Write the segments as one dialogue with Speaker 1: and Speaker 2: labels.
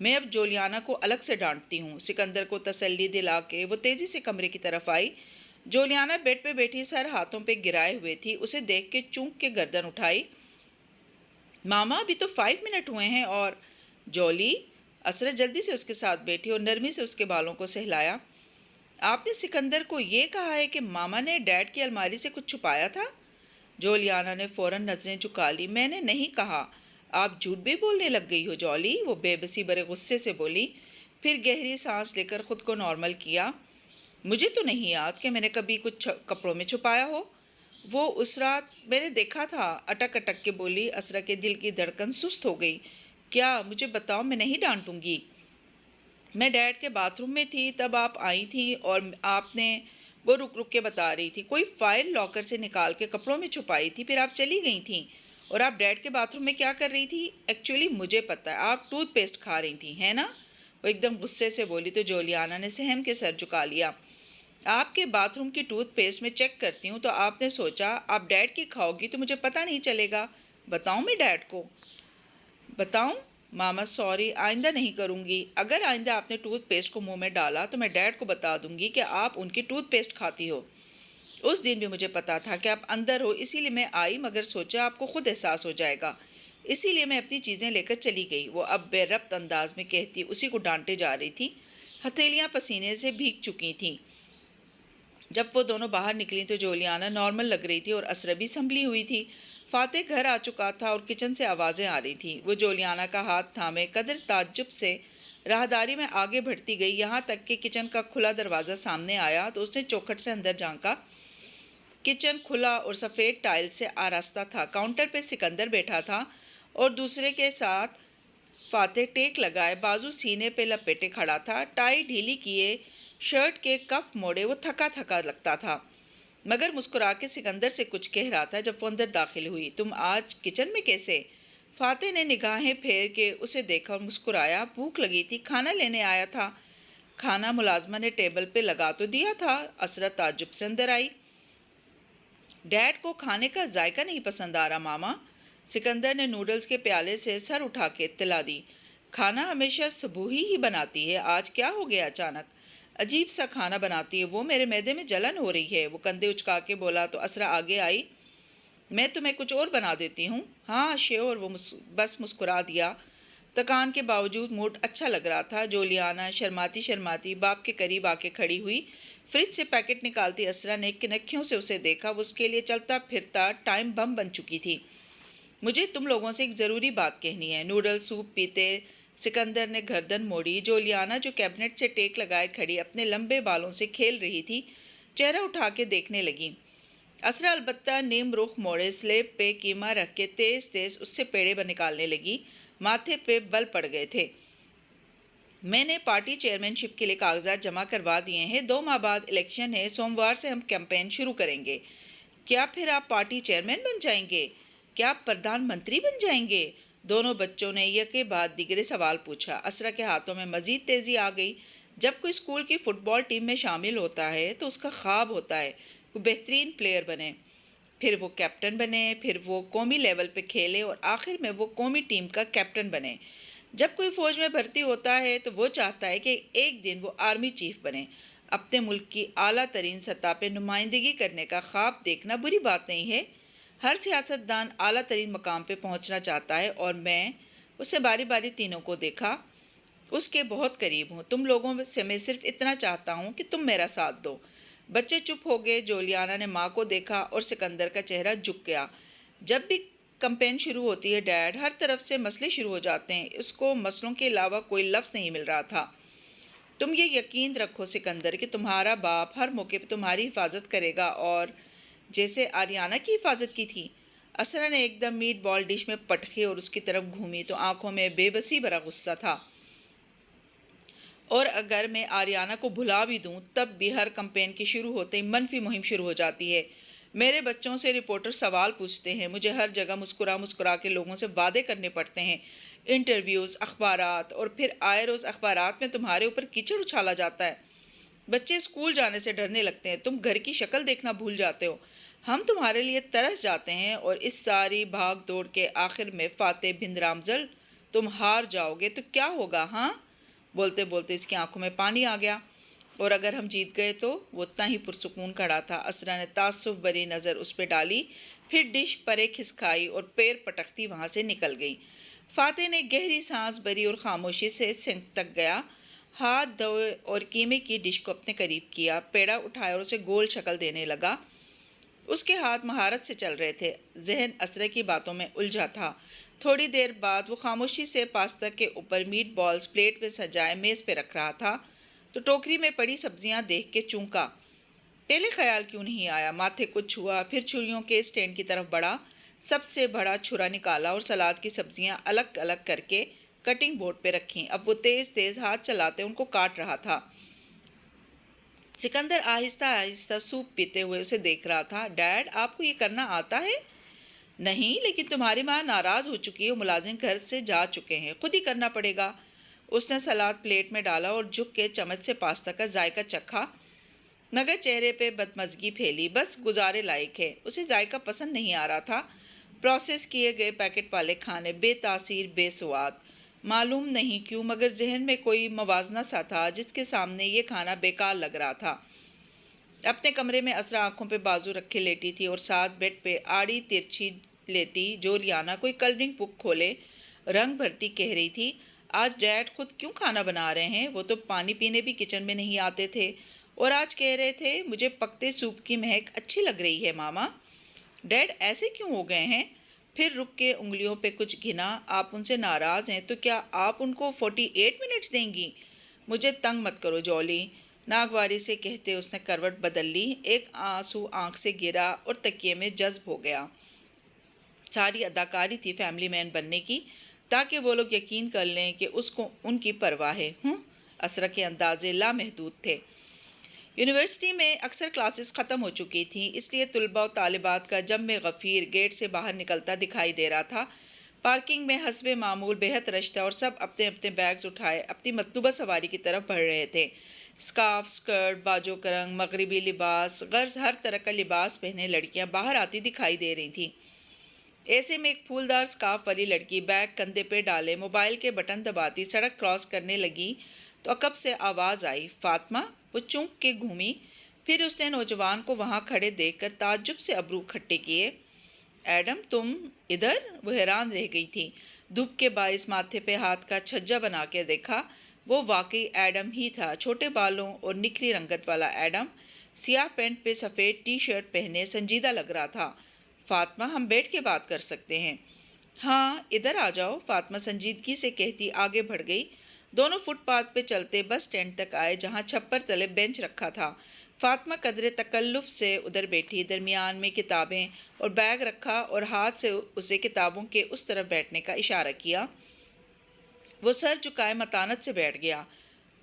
Speaker 1: میں اب جولیانا کو الگ سے ڈانٹتی ہوں۔ سکندر کو تسلی دلا کے وہ تیزی سے کمرے کی طرف آئی۔ جولیانا بیڈ پہ بیٹھی سر ہاتھوں پہ گرائے ہوئے تھی۔ اسے دیکھ کے چونک کے گردن اٹھائی۔ ماما ابھی تو 5 منٹ ہوئے ہیں اور جولی، اسرا جلدی سے اس کے ساتھ بیٹھی اور نرمی سے اس کے بالوں کو سہلایا۔ آپ نے سکندر کو یہ کہا ہے کہ ماما نے ڈیڈ کی الماری سے کچھ چھپایا تھا؟ جولیانا نے فوراً نظریں جھکا لی۔ میں نے نہیں کہا۔ آپ جھوٹ بھی بولنے لگ گئی ہو جولی، وہ بے بسی بھرے غصے سے بولی، پھر گہری سانس لے کر خود کو نارمل کیا۔ مجھے تو نہیں یاد کہ میں نے کبھی کچھ کپڑوں میں چھپایا ہو۔ وہ اس رات میں نے دیکھا تھا، اٹک اٹک کے بولی۔ اسرا کے دل کی دھڑکن سست ہو گئی۔ کیا؟ مجھے بتاؤ، میں نہیں ڈانٹوں گی۔ میں ڈیڈ کے باتھ روم میں تھی، تب آپ آئی تھیں اور آپ نے وہ رک رک کے بتا رہی تھی کوئی فائل لاکر سے نکال کے کپڑوں میں چھپائی تھی، پھر آپ چلی گئی تھیں۔ اور آپ ڈیڈ کے باتھ روم میں کیا کر رہی تھی؟ ایکچولی مجھے پتہ ہے، آپ ٹوتھ پیسٹ کھا رہی تھیں، ہے نا؟ وہ ایک دم غصے سے بولی تو جولیانا نے سہم کے سر جھکا لیا۔ آپ کے باتھ روم کی ٹوتھ پیسٹ میں چیک کرتی ہوں تو آپ نے سوچا آپ ڈیڈ کی کھاؤ گی تو مجھے پتہ نہیں چلے گا۔ بتاؤں میں ڈیڈ کو؟ بتاؤں؟ ماما سوری، آئندہ نہیں کروں گی۔ اگر آئندہ آپ نے ٹوتھ پیسٹ کو منہ میں ڈالا تو میں ڈیڈ کو بتا دوں گی کہ آپ ان کی ٹوتھ پیسٹ کھاتی ہو۔ اس دن بھی مجھے پتا تھا کہ آپ اندر ہو، اسی لیے میں آئی، مگر سوچا آپ کو خود احساس ہو جائے گا، اسی لیے میں اپنی چیزیں لے کر چلی گئی۔ وہ اب بے ربط انداز میں کہتی اسی کو ڈانٹے جا رہی تھی۔ ہتھیلیاں پسینے سے بھیگ چکی تھیں۔ جب وہ دونوں باہر نکلی تو جولیانا نارمل لگ رہی تھی اور اسرا بھی سنبھلی ہوئی تھی۔ فاتح گھر آ چکا تھا اور کچن سے آوازیں آ رہی تھیں۔ وہ جولیانا کا ہاتھ تھامے قدر تعجب سے راہداری میں آگے بڑھتی گئی، یہاں تک کہ کچن کا کھلا دروازہ سامنے آیا تو اس نے چوکھٹ سے اندر جھانکا۔ کچن کھلا اور سفید ٹائل سے آراستہ تھا۔ کاؤنٹر پہ سکندر بیٹھا تھا اور دوسرے کے ساتھ فاتح ٹیک لگائے بازو سینے پہ لپیٹے کھڑا تھا، ٹائی ڈھیلی کیے، شرٹ کے کف موڑے، وہ تھکا تھکا لگتا تھا، مگر مسکرا کے سکندر سے کچھ کہہ رہا تھا۔ جب وہ اندر داخل ہوئی، تم آج کچن میں کیسے؟ فاتح نے نگاہیں پھیر کے اسے دیکھا اور مسکرایا۔ بھوک لگی تھی، کھانا لینے آیا تھا۔ کھانا ملازمہ نے ٹیبل پہ لگا تو دیا تھا۔ اسرا تعجب سے اندر آئی۔ ڈیڈ کو کھانے کا ذائقہ نہیں پسند آ رہا ماما۔ سکندر نے نوڈلز کے پیالے سے سر اٹھا کے اطلاع دی۔ کھانا ہمیشہ صبوحی ہی بناتی ہے، آج کیا ہو گیا اچانک؟ عجیب سا کھانا بناتی ہے وہ، میرے معدے میں جلن ہو رہی ہے، وہ کندھے اچکا کے بولا تو اسرا آگے آئی۔ میں تمہیں کچھ اور بنا دیتی ہوں۔ ہاں شیور، وہ بس مسکرا دیا۔ تکان کے باوجود موڈ اچھا لگ رہا تھا۔ جولیانا شرماتی شرماتی باپ کے قریب آ کے کھڑی ہوئی۔ فریج سے پیکٹ نکالتی اسرا نے کنکھیوں سے اسے دیکھا۔ وہ اس کے لیے چلتا پھرتا ٹائم بم بن چکی تھی۔ مجھے تم لوگوں سے ایک ضروری بات کہنی ہے۔ نوڈل سوپ پیتے سکندر نے گردن موڑی۔ جولیانا جو کیبنٹ سے ٹیک لگائے کھڑی اپنے لمبے بالوں سے کھیل رہی تھی، چہرہ اٹھا کے دیکھنے لگی۔ اسرا البتہ نیم رخ موڑے سلیب پہ قیمہ رکھ کے تیز تیز اس سے پیڑے نکالنے لگی۔ ماتھے پہ بل پڑ گئے تھے۔ میں نے پارٹی چیئرمین شپ کے لیے کاغذات جمع کروا دیے ہیں، 2 ماہ بعد الیکشن ہے، سوموار سے ہم کیمپین شروع کریں گے۔ کیا پھر آپ پارٹی چیئرمین بن جائیں گے؟ کیا آپ پردھان منتری بن جائیں گے؟ دونوں بچوں نے یکے بعد دیگرے سوال پوچھا۔ اسرا کے ہاتھوں میں مزید تیزی آ گئی۔ جب کوئی اسکول کی فٹ بال ٹیم میں شامل ہوتا ہے تو اس کا خواب ہوتا ہے کوئی بہترین پلیئر بنے، پھر وہ کیپٹن بنے، پھر وہ قومی لیول پہ کھیلے اور آخر میں وہ قومی ٹیم کا کیپٹن بنے۔ جب کوئی فوج میں بھرتی ہوتا ہے تو وہ چاہتا ہے کہ ایک دن وہ آرمی چیف بنے۔ اپنے ملک کی اعلیٰ ترین سطح پہ نمائندگی کرنے کا خواب دیکھنا بری بات نہیں ہے۔ ہر سیاستدان اعلیٰ ترین مقام پہ پہنچنا چاہتا ہے اور میں اس سے باری باری تینوں کو دیکھا، اس کے بہت قریب ہوں۔ تم لوگوں سے میں صرف اتنا چاہتا ہوں کہ تم میرا ساتھ دو۔ بچے چپ ہو گئے۔ جولیانا نے ماں کو دیکھا اور سکندر کا چہرہ جھک گیا۔ جب بھی کمپین شروع ہوتی ہے ڈیڈ، ہر طرف سے مسئلے شروع ہو جاتے ہیں۔ اس کو مسئلوں کے علاوہ کوئی لفظ نہیں مل رہا تھا۔ تم یہ یقین رکھو سکندر کہ تمہارا باپ ہر موقع پہ تمہاری حفاظت کرے گا، اور جیسے آریانہ کی حفاظت کی تھی۔ اسرا نے ایک دم میٹ بال ڈش میں پٹکی اور اس کی طرف گھومی تو آنکھوں میں بے بسی بھرا غصہ تھا۔ اور اگر میں آریانہ کو بھلا بھی دوں تب بھی ہر کمپین کے شروع ہوتے ہی منفی مہم شروع ہو جاتی ہے۔ میرے بچوں سے رپورٹر سوال پوچھتے ہیں، مجھے ہر جگہ مسکرا مسکرا کے لوگوں سے وعدے کرنے پڑتے ہیں، انٹرویوز، اخبارات، اور پھر آئے روز اخبارات میں تمہارے اوپر کیچڑ اچھالا جاتا ہے۔ بچے اسکول جانے سے ڈرنے لگتے ہیں، تم گھر کی شکل دیکھنا بھول جاتے ہو، ہم تمہارے لیے ترس جاتے ہیں، اور اس ساری بھاگ دوڑ کے آخر میں فاتح بن رامزل تم ہار جاؤ گے تو کیا ہوگا ہاں؟ بولتے بولتے اس کی آنکھوں میں پانی آ گیا۔ اور اگر ہم جیت گئے تو؟ وہ اتنا ہی پرسکون کھڑا تھا۔ اسرا نے تعصب بری نظر اس پہ ڈالی، پھر ڈش پرے کھسکائی اور پیر پٹکتی وہاں سے نکل گئی۔ فاتح نے گہری سانس بھری اور خاموشی سے سنک تک گیا، ہاتھ دھوئے اور قیمے کی ڈش کو اپنے قریب کیا، پیڑا اٹھایا اور اسے گول شکل دینے لگا۔ اس کے ہاتھ مہارت سے چل رہے تھے، ذہن اسرا کی باتوں میں الجھا تھا۔ تھوڑی دیر بعد وہ خاموشی سے پاستا کے اوپر میٹ بالز پلیٹ میں سجائے میز پہ رکھ رہا تھا تو ٹوکری میں پڑی سبزیاں دیکھ کے چونکا۔ پہلے خیال کیوں نہیں آیا؟ ماتھے کو چھوا، پھر چھریوں کے اسٹینڈ کی طرف بڑھا، سب سے بڑا چھرا نکالا اور سلاد کی سبزیاں الگ الگ کر کے کٹنگ بورڈ پہ رکھیں۔ اب وہ تیز تیز ہاتھ چلاتے ان کو کاٹ رہا تھا۔ سکندر آہستہ آہستہ سوپ پیتے ہوئے اسے دیکھ رہا تھا۔ ڈیڈ، آپ کو یہ کرنا آتا ہے؟ نہیں، لیکن تمہاری ماں ناراض ہو چکی ہے، ملازم گھر سے جا چکے ہیں، خود ہی کرنا پڑے گا۔ اس نے سلاد پلیٹ میں ڈالا اور جھک کے چمچ سے پاستا کا ذائقہ چکھا، مگر چہرے پہ بدمزگی پھیلی۔ بس گزارے لائق ہے۔ اسے ذائقہ پسند نہیں آ رہا تھا۔ پروسیس کیے گئے پیکٹ والے کھانے بے تاثیر، بے سواد۔ معلوم نہیں کیوں مگر ذہن میں کوئی موازنہ سا تھا جس کے سامنے یہ کھانا بیکار لگ رہا تھا۔ اپنے کمرے میں اسرا آنکھوں پہ بازو رکھے لیٹی تھی اور ساتھ بیڈ پہ آڑی ترچھی لیٹی جو ریانا کوئی کلرنگ بک کھولے رنگ بھرتی کہہ رہی تھی، آج ڈیڈ خود کیوں کھانا بنا رہے ہیں؟ وہ تو پانی پینے بھی کچن میں نہیں آتے تھے اور آج کہہ رہے تھے مجھے پکتے سوپ کی مہک اچھی لگ رہی ہے ماما۔ ڈیڈ ایسے کیوں ہو گئے ہیں؟ پھر رک کے انگلیوں پہ کچھ گنا۔ آپ ان سے ناراض ہیں تو کیا آپ ان کو 48 منٹس دیں گی؟ مجھے تنگ مت کرو جولی، ناگواری سے کہتے اس نے کروٹ بدل لی۔ ایک آنسو آنکھ سے گرا اور تکیے میں جذب ہو گیا۔ ساری اداکاری تھی فیملی مین بننے کی تاکہ وہ لوگ یقین کر لیں کہ اس کو ان کی پرواہ ہے۔ اسرا کے اندازے لامحدود تھے۔ یونیورسٹی میں اکثر کلاسز ختم ہو چکی تھیں، اس لیے طلباء و طالبات کا جم غفیر گیٹ سے باہر نکلتا دکھائی دے رہا تھا۔ پارکنگ میں حسب معمول بےحد رش تھا اور سب اپنے اپنے بیگز اٹھائے اپنی مطلوبہ سواری کی طرف بڑھ رہے تھے۔ اسکارف، اسکرٹ، باجوں کا رنگ، مغربی لباس، غرض ہر طرح کا لباس پہنے لڑکیاں باہر آتی دکھائی دے رہی تھیں۔ ایسے میں ایک پھولدار اسکارف والی لڑکی بیگ کندھے پہ ڈالے موبائل کے بٹن دباتی سڑک کراس کرنے لگی تو عقب سے آواز آئی، فاطمہ! وہ چونک کے گھومی، پھر اس نے نوجوان کو وہاں کھڑے دیکھ کر تعجب سے ابرو کھٹے کیے۔ ایڈم، تم ادھر؟ وہ حیران رہ گئی تھی۔ دھوپ کے باعث ماتھے پہ ہاتھ کا چھجا بنا کے دیکھا، وہ واقعی ایڈم ہی تھا، چھوٹے بالوں اور نکھری رنگت والا ایڈم، سیاہ پینٹ پہ سفید ٹی شرٹ پہنے سنجیدہ لگ رہا تھا۔ فاطمہ، ہم بیٹھ کے بات کر سکتے ہیں؟ ہاں، ادھر آ جاؤ، فاطمہ سنجیدگی سے کہتی آگے بڑھ گئی۔ دونوں فٹ پاتھ پہ چلتے بس اسٹینڈ تک آئے جہاں چھپر تلے بینچ رکھا تھا۔ فاطمہ قدرے تکلف سے ادھر بیٹھی، درمیان میں کتابیں اور بیگ رکھا اور ہاتھ سے اسے کتابوں کے اس طرف بیٹھنے کا اشارہ کیا۔ وہ سر جھکائے متانت سے بیٹھ گیا۔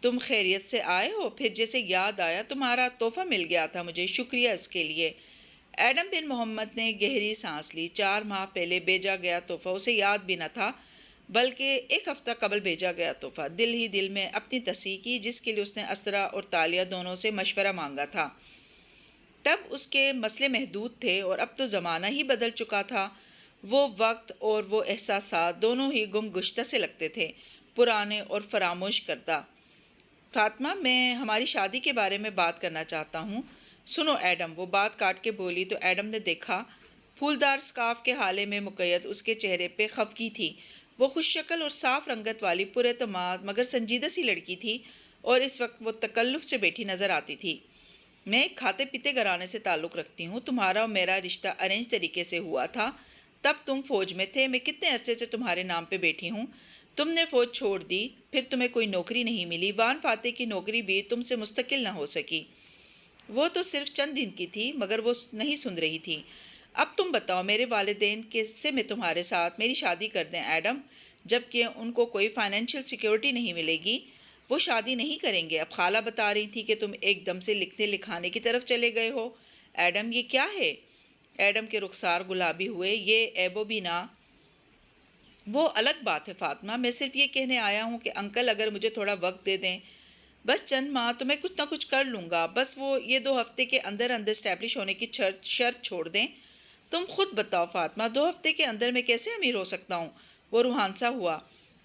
Speaker 1: تم خیریت سے آئے ہو؟ پھر جیسے یاد آیا تمہارا تحفہ مل گیا تھا مجھے، شکریہ اس کے لیے۔ ایڈم بن محمد نے گہری سانس لی۔ 4 ماہ پہلے بھیجا گیا تحفہ اسے یاد بھی نہ تھا، بلکہ 1 ہفتہ قبل بھیجا گیا تحفہ۔ دل ہی دل میں اپنی تصحیح کی جس کے لیے اس نے اسرا اور تالیہ دونوں سے مشورہ مانگا تھا۔ تب اس کے مسئلے محدود تھے اور اب تو زمانہ ہی بدل چکا تھا۔ وہ وقت اور وہ احساسات دونوں ہی گم گشتہ سے لگتے تھے، پرانے اور فراموش کردہ۔ فاطمہ، میں ہماری شادی کے بارے میں بات کرنا چاہتا ہوں۔ سنو ایڈم، وہ بات کاٹ کے بولی تو ایڈم نے دیکھا پھولدار اسکارف کے حالے میں مقید اس کے چہرے پہ خفگی تھی۔ وہ خوش شکل اور صاف رنگت والی پر اعتماد مگر سنجیدہ سی لڑکی تھی اور اس وقت وہ تکلف سے بیٹھی نظر آتی تھی۔ میں ایک کھاتے پیتے گھرانے سے تعلق رکھتی ہوں، تمہارا اور میرا رشتہ ارینج طریقے سے ہوا تھا، تب تم فوج میں تھے، میں کتنے عرصے سے تمہارے نام پہ بیٹھی ہوں، تم نے فوج چھوڑ دی، پھر تمہیں کوئی نوکری نہیں ملی، وان فاتح کی نوکری بھی تم سے مستقل نہ ہو سکی، وہ تو صرف چند دن کی تھی، مگر وہ نہیں سن رہی تھی۔ اب تم بتاؤ میرے والدین کیسے میں تمہارے ساتھ میری شادی کر دیں ایڈم، جبکہ ان کو کوئی فائنینشیل سیکیورٹی نہیں ملے گی، وہ شادی نہیں کریں گے۔ اب خالہ بتا رہی تھی کہ تم ایک دم سے لکھنے لکھانے کی طرف چلے گئے ہو۔ ایڈم، یہ کیا ہے؟ ایڈم کے رخسار گلابی ہوئے۔ یہ عیب و بینا وہ الگ بات ہے فاطمہ، میں صرف یہ کہنے آیا ہوں کہ انکل اگر مجھے تھوڑا وقت دے دیں، بس چند ماہ، تو میں کچھ نہ کچھ کر لوں گا، بس وہ یہ 2 ہفتے کے اندر اندر اسٹیبلش ہونے کی شرط چھوڑ دیں۔ تم خود بتاؤ فاطمہ، 2 ہفتے کے اندر میں کیسے امیر ہو سکتا ہوں؟ وہ روحانسا ہوا۔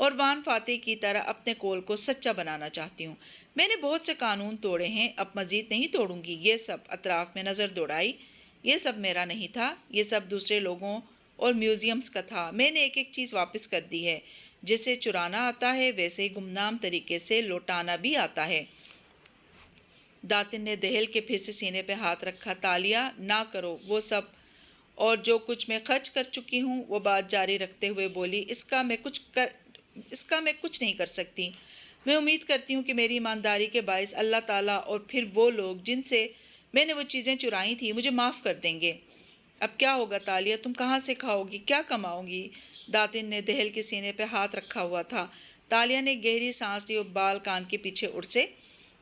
Speaker 1: اور وان فاتح کی طرح اپنے قول کو سچا بنانا چاہتی ہوں۔ میں نے بہت سے قانون توڑے ہیں، اب مزید نہیں توڑوں گی۔ یہ سب اطراف میں نظر دوڑائی۔ یہ سب میرا نہیں تھا، یہ سب دوسرے لوگوں اور میوزیمز کا تھا۔ میں نے ایک ایک چیز واپس کر دی ہے۔ جیسے چرانا آتا ہے ویسے ہی گمنام طریقے سے لوٹانا بھی آتا ہے۔ داتن نے دہل کے پھر سے سینے پہ ہاتھ رکھا۔ تالیہ، نہ کرو وہ سب، اور جو کچھ میں خرچ کر چکی ہوں۔ وہ بات جاری رکھتے ہوئے بولی، اس کا میں کچھ نہیں کر سکتی۔ میں امید کرتی ہوں کہ میری ایمانداری کے باعث اللہ تعالیٰ اور پھر وہ لوگ جن سے میں نے وہ چیزیں چرائی تھیں مجھے معاف کر دیں گے۔ اب کیا ہوگا تالیہ؟ تم کہاں سے کھاؤ گی؟ کیا کماؤ گی؟ داتن نے دہل کے سینے پہ ہاتھ رکھا ہوا تھا۔ تالیہ نے گہری سانس لی اور بال کان کے پیچھے اڑ سے،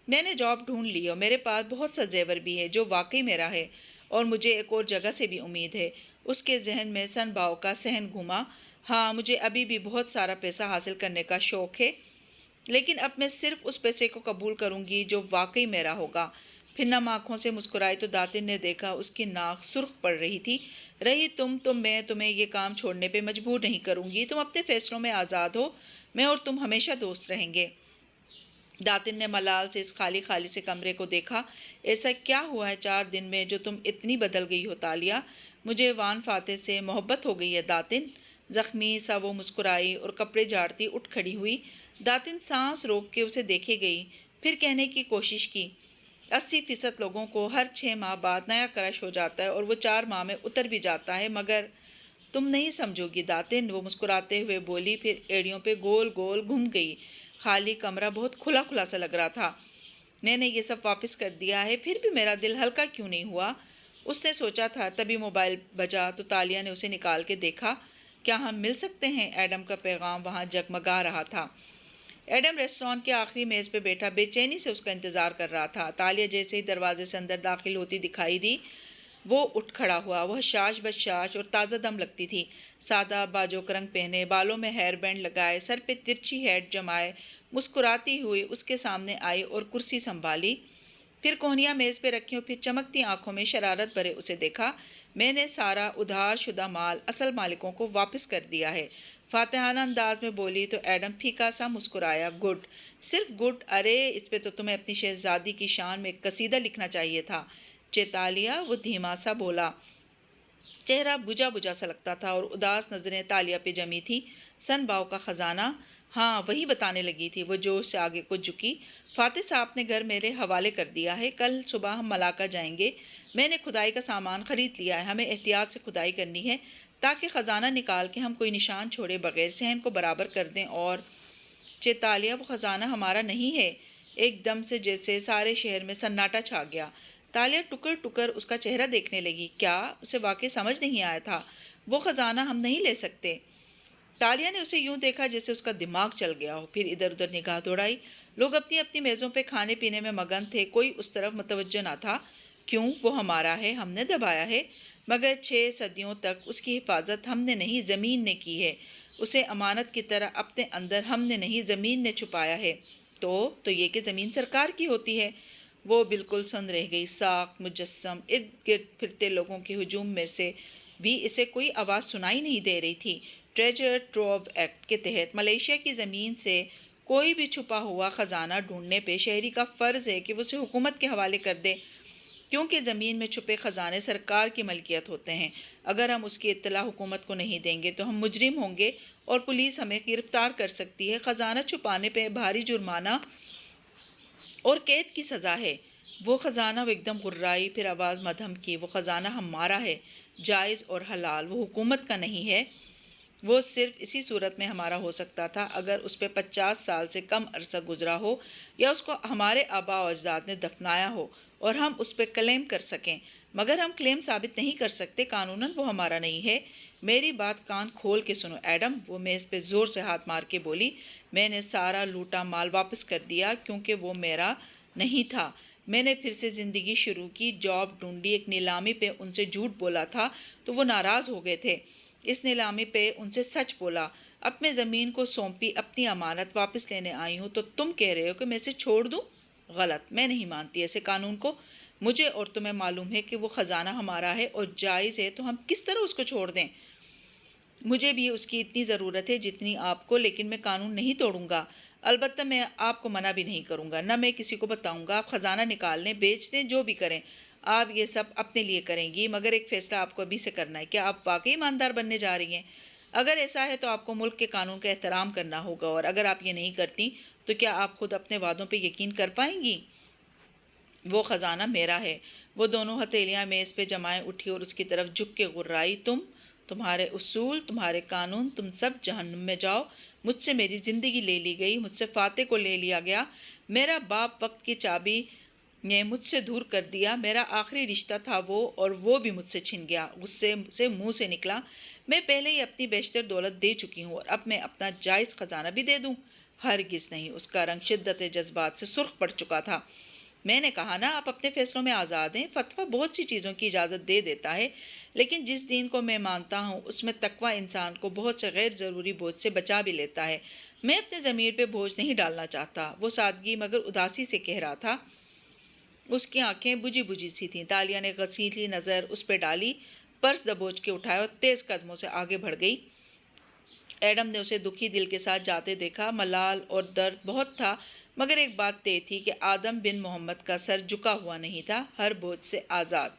Speaker 1: میں نے جاب ڈھونڈ لی اور میرے پاس بہت سا زیور بھی ہے جو واقعی میرا ہے، اور مجھے ایک اور جگہ سے بھی امید ہے۔ اس کے ذہن میں سن باؤ کا صحن گھوما۔ ہاں، مجھے ابھی بھی بہت سارا پیسہ حاصل کرنے کا شوق ہے، لیکن اب میں صرف اس پیسے کو قبول کروں گی جو واقعی میرا ہوگا۔ پھر نم آنکھوں سے مسکرائی تو داتن نے دیکھا اس کی ناک سرخ پڑ رہی تھی۔ رہی تم تو میں تمہیں یہ کام چھوڑنے پہ مجبور نہیں کروں گی۔ تم اپنے فیصلوں میں آزاد ہو، میں اور تم ہمیشہ دوست رہیں گے۔ داتن نے ملال سے اس خالی خالی سے کمرے کو دیکھا۔ ایسا کیا ہوا ہے 4 دن میں جو تم اتنی بدل گئی ہو تالیہ؟ مجھے وان فاتح سے محبت ہو گئی ہے داتن۔ زخمی سا وہ مسکرائی اور کپڑے جھاڑتی اٹھ کھڑی ہوئی۔ داتن سانس روک کے اسے دیکھے گئی، پھر کہنے کی کوشش کی، 80% لوگوں کو ہر 6 ماہ بعد نیا کرش ہو جاتا ہے اور وہ 4 ماہ میں اتر بھی جاتا ہے، مگر تم نہیں سمجھو گی داتن، وہ مسکراتے ہوئے بولی، پھر ایڑیوں پہ گول گول گھوم گئی۔ خالی کمرہ بہت کھلا کھلا سا لگ رہا تھا۔ میں نے یہ سب واپس کر دیا ہے، پھر بھی میرا دل ہلکا کیوں نہیں ہوا؟ اس نے سوچا تھا، تبھی موبائل بجا تو تالیہ نے اسے نکال کے دیکھا۔ کیا ہم مل سکتے ہیں؟ ایڈم کا پیغام وہاں جگمگا رہا تھا۔ ایڈم ریسٹوران کے آخری میز پہ بیٹھا بے چینی سے اس کا انتظار کر رہا تھا۔ تالیہ جیسے ہی دروازے سے اندر داخل ہوتی دکھائی دی، وہ اٹھ کھڑا ہوا۔ وہ شاش بشاش اور تازہ دم لگتی تھی۔ سادہ باجوک رنگ پہنے، بالوں میں ہیئر بینڈ لگائے، سر پہ ترچھی ہیٹ جمائے، مسکراتی ہوئی اس کے سامنے آئی اور کرسی سنبھالی۔ پھر کوہنیاں میز پہ رکھی اور پھر چمکتی آنکھوں میں شرارت بھرے اسے دیکھا۔ میں نے سارا ادھار شدہ مال اصل مالکوں کو واپس کر دیا ہے، فاتحانہ انداز میں بولی تو ایڈم پھیکا سا مسکرایا۔ گڈ، صرف گڈ؟ ارے اس پہ تو تمہیں اپنی شہزادی کی شان میں ایک قصیدہ لکھنا چاہیے تھا۔ چیتالیہ، وہ دھیما سا بولا۔ چہرہ بجھا بجھا سا لگتا تھا اور اداس نظریں تالیہ پہ جمی تھی۔ سن باؤ کا خزانہ؟ ہاں، وہی بتانے لگی تھی وہ جوش سے آگے کو جھکی۔ فاتح صاحب نے گھر میرے حوالے کر دیا ہے، کل صبح ہم ملاقہ جائیں گے۔ میں نے کھدائی کا سامان خرید لیا ہے، ہمیں احتیاط سے کھدائی کرنی ہے تاکہ خزانہ نکال کے ہم کوئی نشان چھوڑے بغیر صحن کو برابر کر دیں۔ اور چیتالیہ، وہ خزانہ ہمارا نہیں ہے۔ ایک دم سے جیسے سارے شہر میں سناٹا چھا گیا۔ تالیہ ٹکر ٹکر اس کا چہرہ دیکھنے لگی۔ کیا؟ اسے واقعی سمجھ نہیں آیا تھا۔ وہ خزانہ ہم نہیں لے سکتے۔ تالیہ نے اسے یوں دیکھا جیسے اس کا دماغ چل گیا ہو، پھر ادھر ادھر نگاہ دوڑائی۔ لوگ اپنی اپنی میزوں پہ کھانے پینے میں مگن تھے، کوئی اس طرف متوجہ نہ تھا۔ کیوں؟ وہ ہمارا ہے، ہم نے دبایا ہے، مگر 6 صدیوں تک اس کی حفاظت ہم نے نہیں، زمین نے کی ہے۔ اسے امانت کی طرح اپنے اندر ہم نے نہیں، زمین نے چھپایا ہے۔ تو یہ کہ زمین سرکار کی ہوتی ہے۔ وہ بالکل سن رہ گئی۔ ساکھ مجسم ارد گرد پھرتے لوگوں کے ہجوم میں سے بھی اسے کوئی آواز سنائی نہیں دے رہی تھی۔ ٹریجر ٹروو ایکٹ کے تحت ملائیشیا کی زمین سے کوئی بھی چھپا ہوا خزانہ ڈھونڈنے پہ شہری کا فرض ہے کہ وہ اسے حکومت کے حوالے کر دے، کیونکہ زمین میں چھپے خزانے سرکار کی ملکیت ہوتے ہیں۔ اگر ہم اس کی اطلاع حکومت کو نہیں دیں گے تو ہم مجرم ہوں گے اور پولیس ہمیں گرفتار کر سکتی ہے۔ خزانہ چھپانے پہ بھاری جرمانہ اور قید کی سزا ہے۔ وہ خزانہ، وہ ایک دم غرائی، پھر آواز مدھم کی، وہ خزانہ ہمارا ہے، جائز اور حلال، وہ حکومت کا نہیں ہے۔ وہ صرف اسی صورت میں ہمارا ہو سکتا تھا اگر اس پہ 50 سال سے کم عرصہ گزرا ہو یا اس کو ہمارے آباء و اجداد نے دفنایا ہو اور ہم اس پہ کلیم کر سکیں، مگر ہم کلیم ثابت نہیں کر سکتے، قانوناً وہ ہمارا نہیں ہے۔ میری بات کان کھول کے سنو ایڈم، وہ میز پہ زور سے ہاتھ مار کے بولی۔ میں نے سارا لوٹا مال واپس کر دیا کیونکہ وہ میرا نہیں تھا۔ میں نے پھر سے زندگی شروع کی، جاب ڈھونڈی، ایک نیلامی پہ ان سے جھوٹ بولا تھا تو وہ ناراض ہو گئے تھے، اس نیلامی پہ ان سے سچ بولا، اپنے زمین کو سونپی، اپنی امانت واپس لینے آئی ہوں، تو تم کہہ رہے ہو کہ میں اسے چھوڑ دوں؟ غلط، میں نہیں مانتی ایسے قانون کو۔ مجھے اور تمہیں معلوم ہے کہ وہ خزانہ ہمارا ہے اور جائز ہے، تو ہم کس طرح اس کو چھوڑ دیں؟ مجھے بھی اس کی اتنی ضرورت ہے جتنی آپ کو، لیکن میں قانون نہیں توڑوں گا۔ البتہ میں آپ کو منع بھی نہیں کروں گا، نہ میں کسی کو بتاؤں گا۔ آپ خزانہ نکال لیں، بیچ دیں، جو بھی کریں، آپ یہ سب اپنے لیے کریں گی، مگر ایک فیصلہ آپ کو ابھی سے کرنا ہے۔ کیا آپ واقعی ایماندار بننے جا رہی ہیں؟ اگر ایسا ہے تو آپ کو ملک کے قانون کا احترام کرنا ہوگا، اور اگر آپ یہ نہیں کرتی تو کیا آپ خود اپنے وعدوں پہ یقین کر پائیں گی؟ وہ خزانہ میرا ہے۔ وہ دونوں ہتھیلیاں میز پہ جمائے اٹھی اور اس کی طرف جھک کے غرائی، تمہارے اصول، تمہارے قانون، تم سب جہنم میں جاؤ۔ مجھ سے میری زندگی لے لی گئی، مجھ سے فاتح کو لے لیا گیا، میرا باپ وقت کی چابی نے مجھ سے دور کر دیا، میرا آخری رشتہ تھا وہ، اور وہ بھی مجھ سے چھن گیا۔ غصے سے منہ سے نکلا، میں پہلے ہی اپنی بیشتر دولت دے چکی ہوں، اور اب میں اپنا جائز خزانہ بھی دے دوں؟ ہرگز نہیں۔ اس کا رنگ شدت جذبات سے سرخ پڑ چکا تھا۔ میں نے کہا نا، آپ اپنے فیصلوں میں آزاد ہیں۔ فتویٰ بہت سی چیزوں کی اجازت دے دیتا ہے، لیکن جس دین کو میں مانتا ہوں اس میں تقویٰ انسان کو بہت سے غیر ضروری بوجھ سے بچا بھی لیتا ہے۔ میں اپنے ضمیر پہ بوجھ نہیں ڈالنا چاہتا۔ وہ سادگی مگر اداسی سے کہہ رہا تھا۔ اس کی آنکھیں بجھی بجھی سی تھیں۔ تالیہ نے غسیلی نظر اس پہ ڈالی، پرس دبوچ کے اٹھایا اور تیز قدموں سے آگے بڑھ گئی۔ ایڈم نے اسے دکھی دل کے ساتھ جاتے دیکھا۔ ملال اور درد بہت تھا، مگر ایک بات طے تھی کہ آدم بن محمد کا سر جھکا ہوا نہیں تھا، ہر بوجھ سے آزاد۔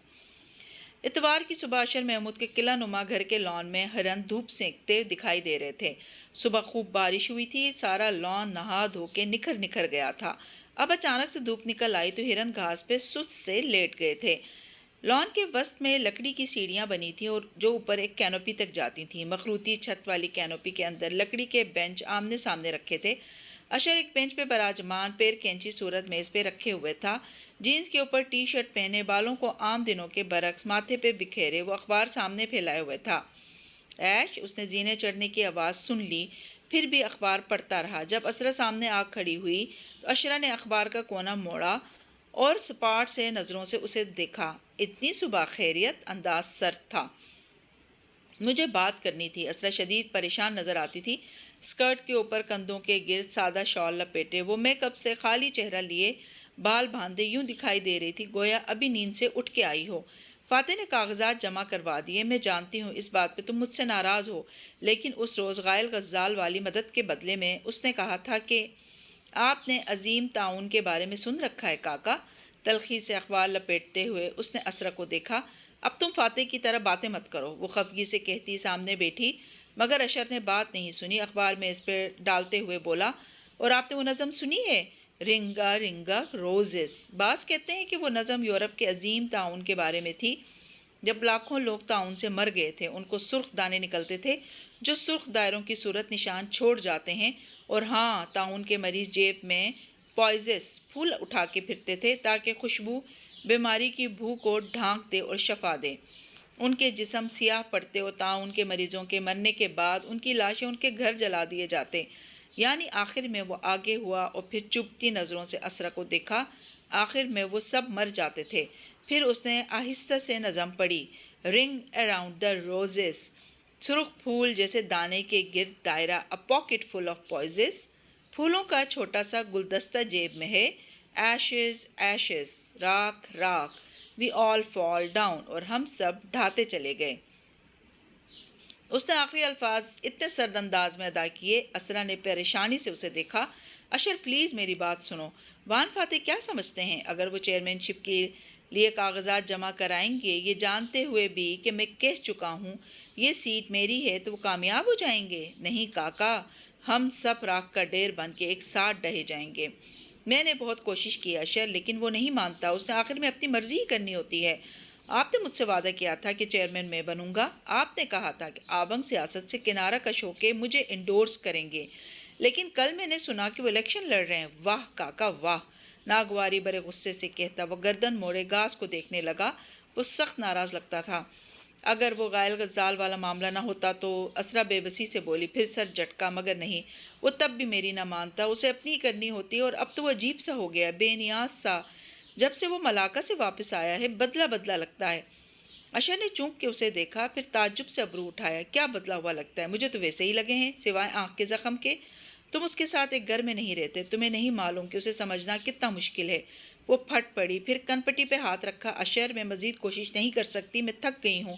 Speaker 1: اتوار کی صبح اشر محمود کے قلعہ نما گھر کے لان میں ہرن دھوپ سینکتے دکھائی دے رہے تھے۔ صبح خوب بارش ہوئی تھی، سارا لان نہا دھو کے نکھر گیا تھا۔ اب اچانک سے دھوپ نکل آئی تو ہرن گھاس پہ سست سے لیٹ گئے تھے۔ لان کے وسط میں لکڑی کی سیڑھیاں بنی تھیں اور جو اوپر ایک کینوپی تک جاتی تھیں۔ مخروطی چھت والی کینوپی کے اندر لکڑی کے بینچ آمنے سامنے رکھے تھے۔ اشر ایک بینچ پہ براجمان، پیر کینچی صورت میز پہ رکھے ہوئے تھا۔ جینز کے اوپر ٹی شرٹ پہنے، بالوں کو عام دنوں کے برعکس ماتھے پہ بکھیرے، وہ اخبار سامنے پھیلائے ہوئے تھا۔ ایش، اس نے زینے چڑھنے کی آواز سن لی، پھر بھی اخبار پڑھتا رہا۔ جب اسرا سامنے آ کھڑی ہوئی تو اشرا نے اخبار کا کونا موڑا اور سپاٹ سے نظروں سے اسے دیکھا۔ اتنی صبح خیریت؟ انداز سرد تھا۔ مجھے بات کرنی تھی۔ اسرا شدید پریشان نظر آتی تھی، اسکرٹ کے اوپر کندھوں کے گرد سادہ شال لپیٹے، وہ میک اپ سے خالی چہرہ لیے بال باندھے یوں دکھائی دے رہی تھی گویا ابھی نیند سے اٹھ کے آئی ہو۔ فاتح نے کاغذات جمع کروا دیے۔ میں جانتی ہوں اس بات پہ تم مجھ سے ناراض ہو، لیکن اس روز غائل غزال والی مدد کے بدلے میں اس نے کہا تھا کہ آپ نے عظیم تعاون کے بارے میں سن رکھا ہے کاکا۔ تلخی سے اخبار لپیٹتے ہوئے اس نے اسرا کو دیکھا۔ اب تم فاتح کی طرح باتیں مت کرو، وہ خفگی سے کہتی سامنے بیٹھی، مگر اشر نے بات نہیں سنی۔ اخبار میں اس پہ ڈالتے ہوئے بولا، اور آپ نے وہ نظم سنی ہے، رنگا رنگا روزز؟ بعض کہتے ہیں کہ وہ نظم یورپ کے عظیم تعاون کے بارے میں تھی، جب لاکھوں لوگ تعاون سے مر گئے تھے۔ ان کو سرخ دانے نکلتے تھے جو سرخ دائروں کی صورت نشان چھوڑ جاتے ہیں، اور ہاں، تعاون کے مریض جیب میں پوائزس پھول اٹھا کے پھرتے تھے تاکہ خوشبو بیماری کی بو کو ڈھانک دے اور شفا دے۔ ان کے جسم سیاہ پڑتے اور تعاون کے مریضوں کے مرنے کے بعد ان کی لاشیں ان کے گھر جلا دیے جاتے۔ یعنی آخر میں وہ آگے ہوا اور پھر چبھتی نظروں سے اسرا کو دیکھا۔ آخر میں وہ سب مر جاتے تھے۔ پھر اس نے آہستہ سے نظم پڑھی، رنگ اراؤنڈ دا روزز، سرخ پھول جیسے دانے کے گرد دائرہ، اے پاکٹ فل آف پوائزز، پھولوں کا چھوٹا سا گلدستہ جیب میں ہے، ایشز ایشز، راکھ راکھ، وی آل فال ڈاؤن، اور ہم سب ڈھاتے چلے گئے۔ اس نے آخری الفاظ اتنے سرد انداز میں ادا کیے۔ اسرا نے پریشانی سے اسے دیکھا۔ اشر پلیز میری بات سنو۔ وان فاتح کیا سمجھتے ہیں اگر وہ چیئرمین شپ کے لیے کاغذات جمع کرائیں گے، یہ جانتے ہوئے بھی کہ میں کہہ چکا ہوں یہ سیٹ میری ہے، تو وہ کامیاب ہو جائیں گے؟ نہیں کاکا، ہم سب راکھ کا ڈھیر بن کے ایک ساتھ ڈھہے جائیں گے۔ میں نے بہت کوشش کی اشر، لیکن وہ نہیں مانتا۔ اس نے آخر میں اپنی مرضی ہی کرنی ہوتی ہے۔ آپ نے مجھ سے وعدہ کیا تھا کہ چیئرمین میں بنوں گا۔ آپ نے کہا تھا کہ آبنگ سیاست سے کنارہ کش ہو کے مجھے انڈورس کریں گے، لیکن کل میں نے سنا کہ وہ الیکشن لڑ رہے ہیں۔ واہ کاکا واہ، ناگواری بڑے غصے سے کہتا۔ وہ گردن موڑے گھاس کو دیکھنے لگا۔ وہ سخت ناراض لگتا تھا۔ اگر وہ غائل غزال والا معاملہ نہ ہوتا تو، اسرا بے بسی سے بولی، پھر سر جھٹکا، مگر نہیں، وہ تب بھی میری نہ مانتا، اسے اپنی کرنی ہوتی، اور اب تو وہ عجیب سا ہو گیا، بے نیاز سا۔ جب سے وہ ملاقہ سے واپس آیا ہے بدلہ بدلہ لگتا ہے۔ اشر نے چونک کے اسے دیکھا، پھر تعجب سے ابرو اٹھایا۔ کیا بدلا ہوا لگتا ہے؟ مجھے تو ویسے ہی لگے ہیں، سوائے آنکھ کے زخم کے۔ تم اس کے ساتھ ایک گھر میں نہیں رہتے، تمہیں نہیں معلوم کہ اسے سمجھنا کتنا مشکل ہے۔ وہ پھٹ پڑی، پھر کن پٹی پہ ہاتھ رکھا۔ اشر، میں مزید کوشش نہیں کر سکتی، میں تھک گئی ہوں۔